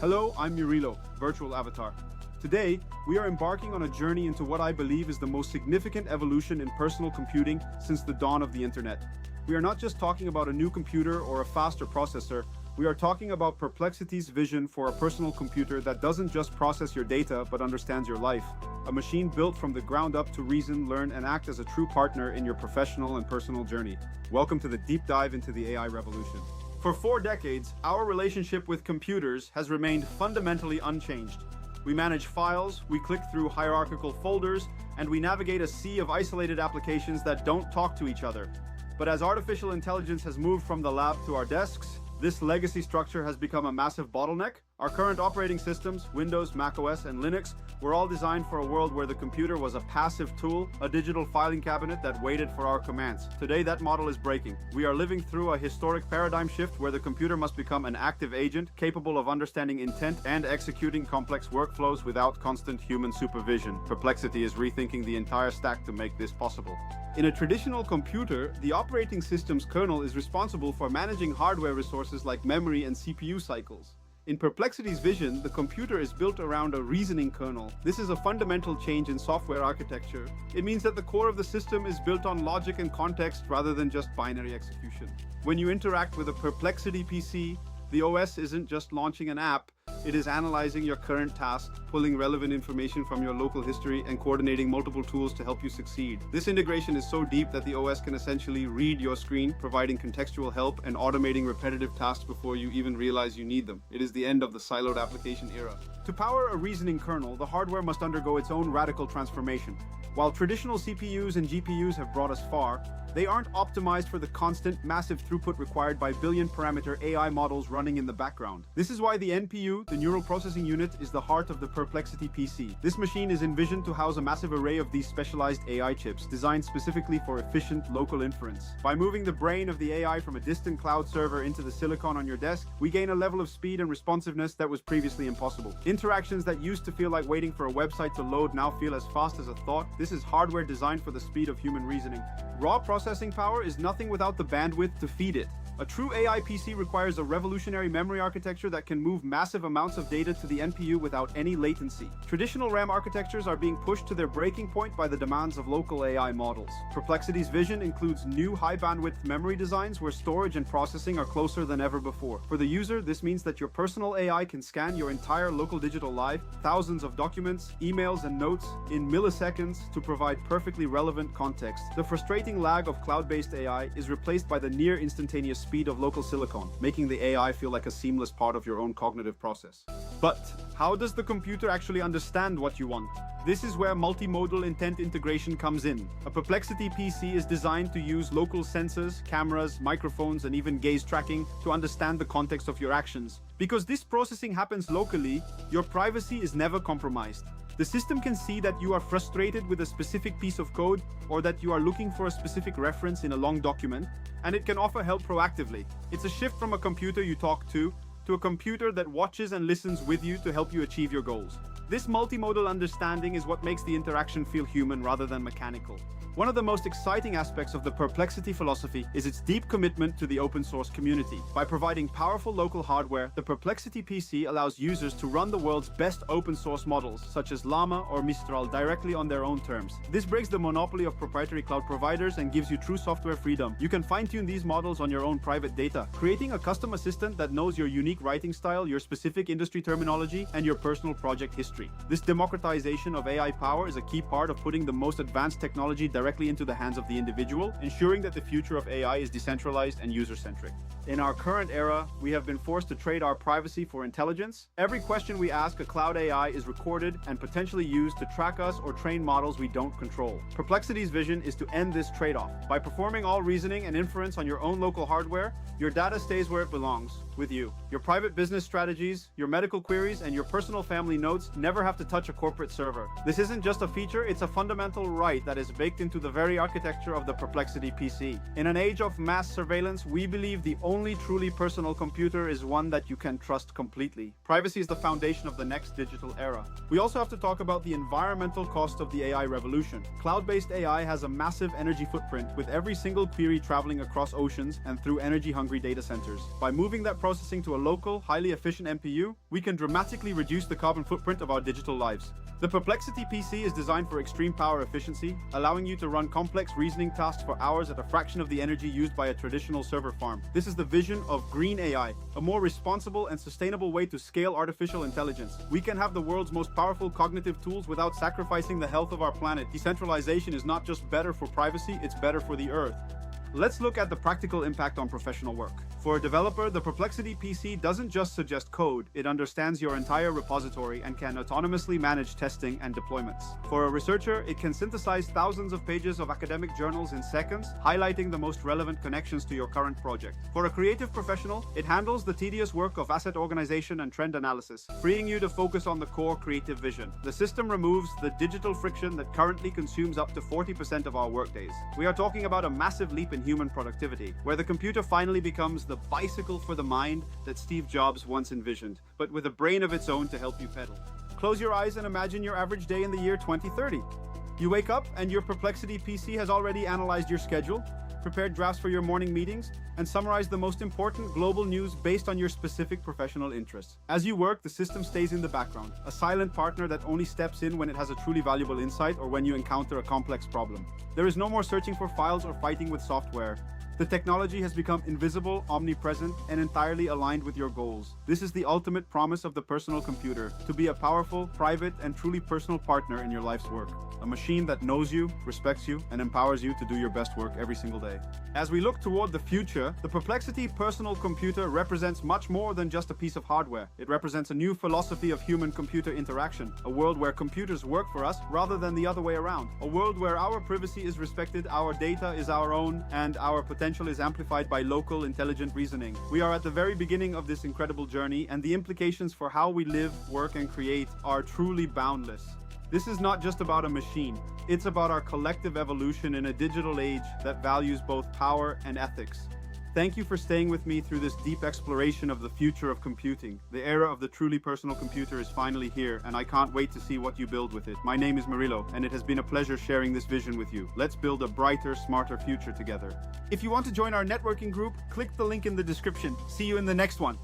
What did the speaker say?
Hello, I'm Murilo, virtual avatar. Today, we are embarking on a journey into what I believe is the most significant evolution in personal computing since the dawn of the internet. We are not just talking about a new computer or a faster processor, we are talking about Perplexity's vision for a personal computer that doesn't just process your data but understands your life. A machine built from the ground up to reason, learn, and act as a true partner in your professional and personal journey. Welcome to the deep dive into the AI revolution. For 4 decades, our relationship with computers has remained fundamentally unchanged. We manage files, we click through hierarchical folders, and we navigate a sea of isolated applications that don't talk to each other. But as artificial intelligence has moved from the lab to our desks, this legacy structure has become a massive bottleneck. Our current operating systems, Windows, macOS, and Linux, were all designed for a world where the computer was a passive tool, a digital filing cabinet that waited for our commands. Today, that model is breaking. We are living through a historic paradigm shift where the computer must become an active agent, capable of understanding intent and executing complex workflows without constant human supervision. Perplexity is rethinking the entire stack to make this possible. In a traditional computer, the operating system's kernel is responsible for managing hardware resources like memory and CPU cycles. In Perplexity's vision, the computer is built around a reasoning kernel. This is a fundamental change in software architecture. It means that the core of the system is built on logic and context rather than just binary execution. When you interact with a Perplexity PC, the OS isn't just launching an app, it is analyzing your current task, pulling relevant information from your local history, and coordinating multiple tools to help you succeed. This integration is so deep that the OS can essentially read your screen, providing contextual help and automating repetitive tasks before you even realize you need them. It is the end of the siloed application era. To power a reasoning kernel, the hardware must undergo its own radical transformation. While traditional CPUs and GPUs have brought us far, they aren't optimized for the constant, massive throughput required by billion-parameter AI models running in the background. This is why the NPU, the Neural Processing Unit, is the heart of the Perplexity PC. This machine is envisioned to house a massive array of these specialized AI chips, designed specifically for efficient local inference. By moving the brain of the AI from a distant cloud server into the silicon on your desk, we gain a level of speed and responsiveness that was previously impossible. Interactions that used to feel like waiting for a website to load now feel as fast as a thought. This is hardware designed for the speed of human reasoning. Raw processing power is nothing without the bandwidth to feed it. A true AI PC requires a revolutionary memory architecture that can move massive amounts of data to the NPU without any latency. Traditional RAM architectures are being pushed to their breaking point by the demands of local AI models. Perplexity's vision includes new high-bandwidth memory designs where storage and processing are closer than ever before. For the user, this means that your personal AI can scan your entire local digital life, thousands of documents, emails, and notes in milliseconds to provide perfectly relevant context. The frustrating lag of cloud-based AI is replaced by the near instantaneous speed of local silicon, making the AI feel like a seamless part of your own cognitive process. But how does the computer actually understand what you want? This is where multimodal intent integration comes in. A Perplexity PC is designed to use local sensors, cameras, microphones, and even gaze tracking to understand the context of your actions. Because this processing happens locally, your privacy is never compromised. The system can see that you are frustrated with a specific piece of code or that you are looking for a specific reference in a long document, and it can offer help proactively. It's a shift from a computer you talk to a computer that watches and listens with you to help you achieve your goals. This multimodal understanding is what makes the interaction feel human rather than mechanical. One of the most exciting aspects of the Perplexity philosophy is its deep commitment to the open source community. By providing powerful local hardware, the Perplexity PC allows users to run the world's best open source models, such as Llama or Mistral, directly on their own terms. This breaks the monopoly of proprietary cloud providers and gives you true software freedom. You can fine-tune these models on your own private data, creating a custom assistant that knows your unique writing style, your specific industry terminology, and your personal project history. This democratization of AI power is a key part of putting the most advanced technology directly into the hands of the individual, ensuring that the future of AI is decentralized and user-centric. In our current era, we have been forced to trade our privacy for intelligence. Every question we ask a cloud AI is recorded and potentially used to track us or train models we don't control. Perplexity's vision is to end this trade-off. By performing all reasoning and inference on your own local hardware, your data stays where it belongs, with you. Your private business strategies, your medical queries, and your personal family notes never have to touch a corporate server. This isn't just a feature, it's a fundamental right that is baked into the very architecture of the Perplexity PC. In an age of mass surveillance, we believe the only truly personal computer is one that you can trust completely. Privacy is the foundation of the next digital era. We also have to talk about the environmental cost of the AI revolution. Cloud-based AI has a massive energy footprint, with every single query traveling across oceans and through energy-hungry data centers. By moving that processing to a local, highly efficient MPU, we can dramatically reduce the carbon footprint of our digital lives. The Perplexity PC is designed for extreme power efficiency, allowing you to run complex reasoning tasks for hours at a fraction of the energy used by a traditional server farm. This is the vision of green AI, a more responsible and sustainable way to scale artificial intelligence. We can have the world's most powerful cognitive tools without sacrificing the health of our planet. Decentralization is not just better for privacy, it's better for the Earth. Let's look at the practical impact on professional work. For a developer, the Perplexity PC doesn't just suggest code, it understands your entire repository and can autonomously manage testing and deployments. For a researcher, it can synthesize thousands of pages of academic journals in seconds, highlighting the most relevant connections to your current project. For a creative professional, it handles the tedious work of asset organization and trend analysis, freeing you to focus on the core creative vision. The system removes the digital friction that currently consumes up to 40% of our workdays. We are talking about a massive leap in human productivity, where the computer finally becomes the bicycle for the mind that Steve Jobs once envisioned, but with a brain of its own to help you pedal. Close your eyes and imagine your average day in the year 2030. You wake up and your Perplexity PC has already analyzed your schedule, prepared drafts for your morning meetings, and summarized the most important global news based on your specific professional interests. As you work, the system stays in the background, a silent partner that only steps in when it has a truly valuable insight or when you encounter a complex problem. There is no more searching for files or fighting with software. The technology has become invisible, omnipresent, and entirely aligned with your goals. This is the ultimate promise of the personal computer, to be a powerful, private, and truly personal partner in your life's work. A machine that knows you, respects you, and empowers you to do your best work every single day. As we look toward the future, the Perplexity personal computer represents much more than just a piece of hardware. It represents a new philosophy of human-computer interaction, a world where computers work for us rather than the other way around. A world where our privacy is respected, our data is our own, and our potential is amplified by local, intelligent reasoning. We are at the very beginning of this incredible journey, and the implications for how we live, work, and create are truly boundless. This is not just about a machine. It's about our collective evolution in a digital age that values both power and ethics. Thank you for staying with me through this deep exploration of the future of computing. The era of the truly personal computer is finally here, and I can't wait to see what you build with it. My name is Murillo, and it has been a pleasure sharing this vision with you. Let's build a brighter, smarter future together. If you want to join our networking group, click the link in the description. See you in the next one.